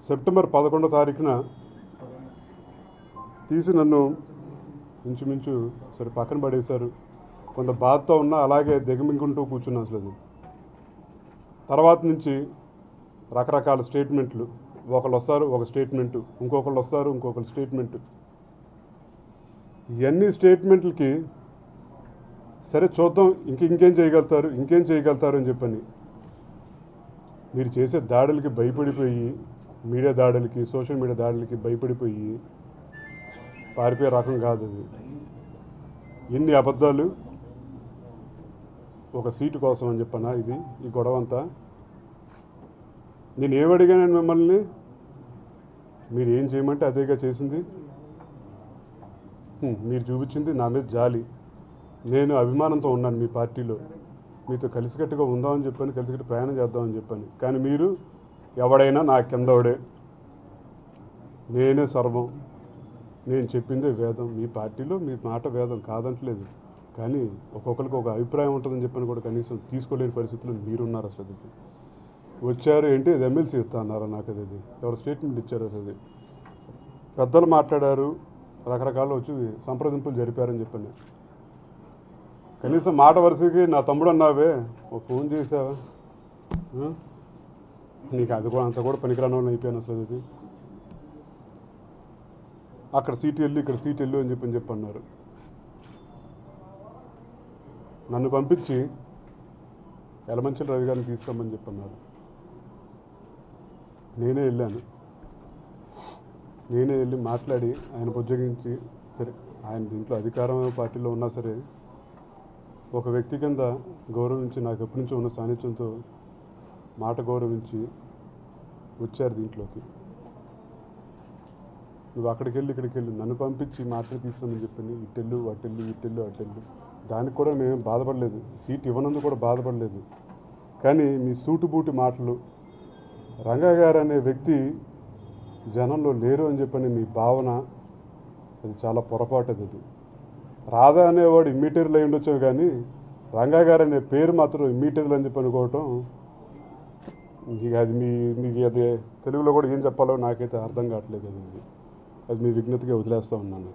September 11వ తారీఖున తీసి నన్ను ఇంచుమించు సరే పక్కన పడేశారు. కొంత బాధతో ఉన్నా అలాగే దిగమింగుంటూ కూర్చున్నాను. అసలు తర్వాత నుంచి రకరకాల స్టేట్మెంట్లు, ఒకళ్ళు వస్తారు ఒక స్టేట్మెంటు, ఇంకొకళ్ళు వస్తారు ఇంకొకరు స్టేట్మెంటు. ఇవన్నీ స్టేట్మెంట్లకి సరే చూద్దాం ఇంకేం చేయగలుగుతారు అని చెప్పని మీరు చేసే దాడులకి భయపడిపోయి, మీడియా దాడులకి, సోషల్ మీడియా దాడులకి భయపడిపోయి పారిపోయే రకం కాదు అది. ఎన్ని అబద్ధాలు ఒక సీటు కోసం అని చెప్పనా ఇది ఈ గొడవ అంతా. నేను ఏమడిగాను మిమ్మల్ని, మీరు ఏం చేయమంటే అదేగా చేసింది. మీరు చూపించింది నా మీద జాలి. నేను అభిమానంతో ఉన్నాను మీ పార్టీలో, మీతో కలిసికట్టుగా ఉందామని చెప్పాను, కలిసికట్టు ప్రయాణం చేద్దామని చెప్పాను. కానీ మీరు ఎవడైనా నా కిందోడే, నేనే సర్వం, నేను చెప్పిందే వేదం. మీ పార్టీలో మీ మాట వేదం కాదంటలేదు, కానీ ఒక్కొక్కరికి ఒక అభిప్రాయం ఉంటుందని చెప్పని కూడా కనీసం తీసుకోలేని పరిస్థితుల్లో మీరున్నారు. అసలు అది వచ్చారు ఏంటి, అది ఎమ్మెల్సీ ఇస్తా అన్నారా నాకు? అది ఎవరు స్టేట్మెంట్ ఇచ్చారు? అది పెద్దలు మాట్లాడారు, రకరకాలు వచ్చి సంప్రదింపులు జరిపారని చెప్పాను. కనీసం మాట వరుసకి నా తమ్ముడు అన్నావే, ఓ ఫోన్ చేసావా? నీకు అది కూడా అంత కూడా పనికిరాని వాళ్ళు అయిపోయాను అసలు. అది అక్కడ సీటు వెళ్ళు ఇక్కడ సీటు వెళ్ళు అని చెప్పన్నారు. నన్ను పంపించి యలమంచిల రవి గారిని తీసుకురమ్మని చెప్పన్నారు. నేనే వెళ్ళి మాట్లాడి ఆయన బుజ్జగించి, సరే ఆయన దీంట్లో అధికారం పార్టీలో ఉన్నా సరే ఒక వ్యక్తి కింద గౌరవించి, నాకు ఎప్పటి నుంచో ఉన్న సాన్నిధ్యంతో మాట గౌరవించి వచ్చారు దీంట్లోకి. నువ్వు అక్కడికి వెళ్ళి నన్ను పంపించి మాట్లాడి తీసుకురమ్మని చెప్పని ఇటెళ్ళు అటెళ్ళు దానికి కూడా మేము బాధపడలేదు, సీట్ ఇవ్వనందుకు కూడా బాధపడలేదు. కానీ మీ సూటుబూటి మాటలు, రంగా గారు అనే వ్యక్తి జనంలో లేరు అని చెప్పని మీ భావన, అది చాలా పొరపాటు. అది రాధా అనేవాడు ఇమ్మీటర్లు అయి ఉండొచ్చు, కానీ రంగా గారు అనే పేరు మాత్రం ఇమ్మీటర్లు అని చెప్పి అనుకోవటం, అది మీకు అది తెలుగులో కూడా ఏం చెప్పాలో నాకైతే అర్థం కావట్లేదు. అది మీ విజ్ఞతగా వదిలేస్తూ ఉన్నాను.